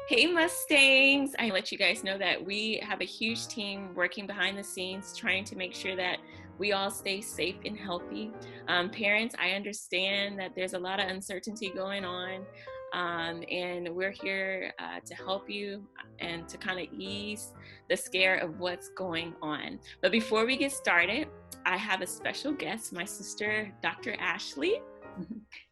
Hey Mustangs! I let you guys know that we have a huge team working behind the scenes trying to make sure that we all stay safe and healthy. Parents, I understand that there's a lot of uncertainty going on, and we're here to help you and to kind of ease the scare of what's going on. But before we get started, I have a special guest, my sister, Dr. Ashley.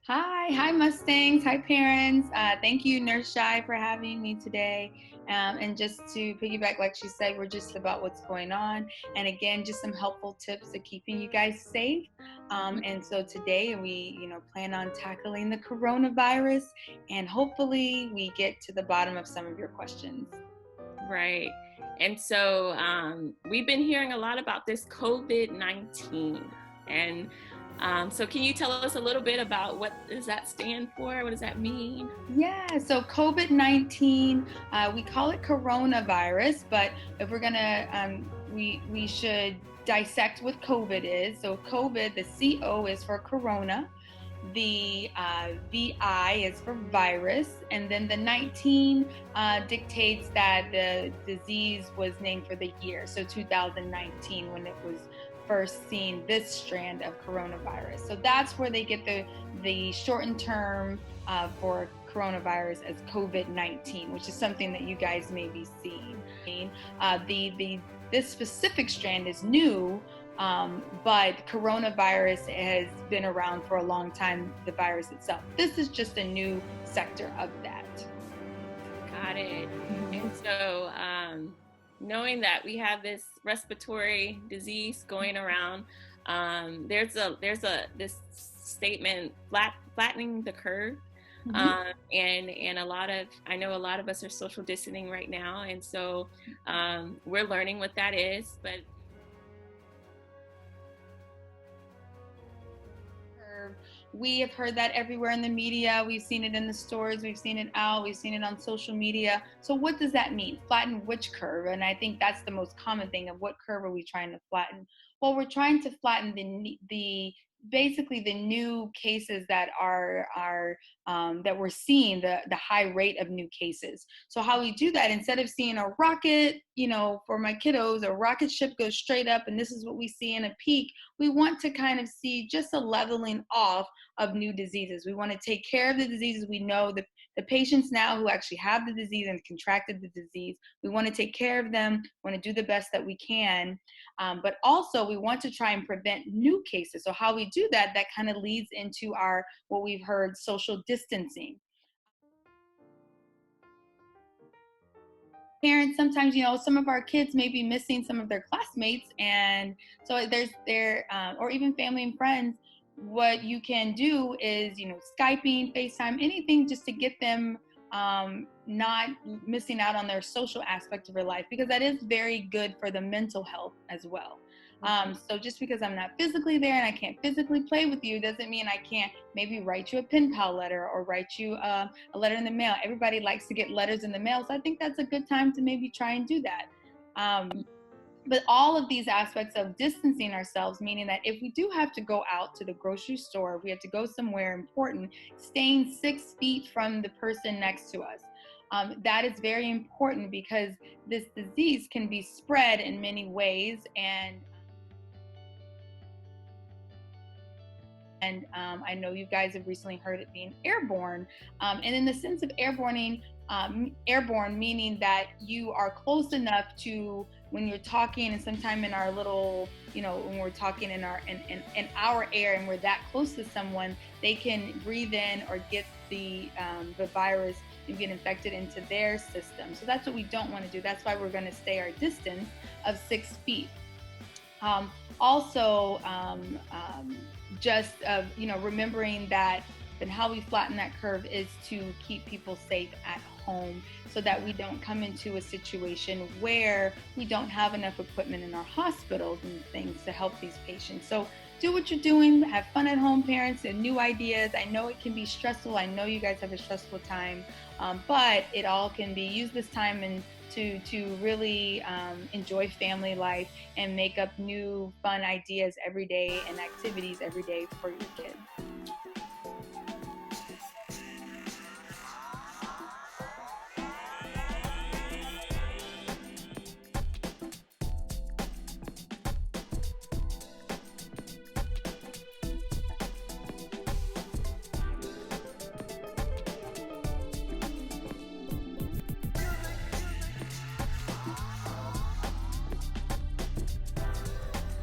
Hi Mustangs, hi parents. Thank you, Nurse Shy, for having me today. And just to piggyback, like she said, we're just about what's going on. And again, just some helpful tips to keeping you guys safe. And so today we, plan on tackling the coronavirus, and hopefully we get to the bottom of some of your questions. Right. And so we've been hearing a lot about this COVID-19. And so can you tell us a little bit about what does that stand for? What does that mean? Yeah, so COVID-19, we call it coronavirus, but if we're gonna, we should dissect what COVID is. So COVID, the CO is for corona, the VI is for virus, and then the 19 dictates that the disease was named for the year, so 2019 when it was first seen, this strand of coronavirus. So that's where they get the shortened term for coronavirus as COVID-19, which is something that you guys may be seeing. This specific strand is new, but coronavirus has been around for a long time, the virus itself. This is just a new sector of that. Got it. And so knowing that we have this respiratory disease going around, there's this statement, flattening the curve. And I know a lot of us are social distancing right now, and so we're learning what that is. But we have heard that everywhere in the media. We've seen it in the stores, we've seen it out, we've seen it on social media. So what does that mean? Flatten which curve? And I think that's the most common thing of what curve are we trying to flatten? Well, we're trying to flatten basically the new cases that are that we're seeing, the high rate of new cases. So how we do that, instead of seeing a rocket, for my kiddos, a rocket ship goes straight up and this is what we see in a peak, we want to kind of see just a leveling off of new diseases. We want to take care of the diseases we know, the patients now who actually have the disease and contracted the disease. We want to take care of them, want to do the best that we can, but also we want to try and prevent new cases. So how we do that kind of leads into what we've heard, social distancing. Parents, sometimes, some of our kids may be missing some of their classmates, and so or even family and friends. What you can do is, Skyping, FaceTime, anything just to get them not missing out on their social aspect of their life, because that is very good for the mental health as well. So just because I'm not physically there and I can't physically play with you doesn't mean I can't maybe write you a pen pal letter or write you a letter in the mail. Everybody likes to get letters in the mail, so I think that's a good time to maybe try and do that. But all of these aspects of distancing ourselves, meaning that if we do have to go out to the grocery store, if we have to go somewhere important, staying 6 feet from the person next to us. That is very important because this disease can be spread in many ways, and I know you guys have recently heard it being airborne. And in the sense of airborne meaning that you are close enough to, when you're talking, and sometime in our little, when we're talking in our air and we're that close to someone, they can breathe in or get the virus and get infected into their system. So that's what we don't want to do. That's why we're going to stay our distance of 6 feet. Remembering that how we flatten that curve is to keep people safe at home, so that we don't come into a situation where we don't have enough equipment in our hospitals and things to help these patients. So do what you're doing, have fun at home, parents, and new ideas. I know it can be stressful. I know you guys have a stressful time, but it all can be used this time and to really enjoy family life and make up new fun ideas every day and activities every day for your kids.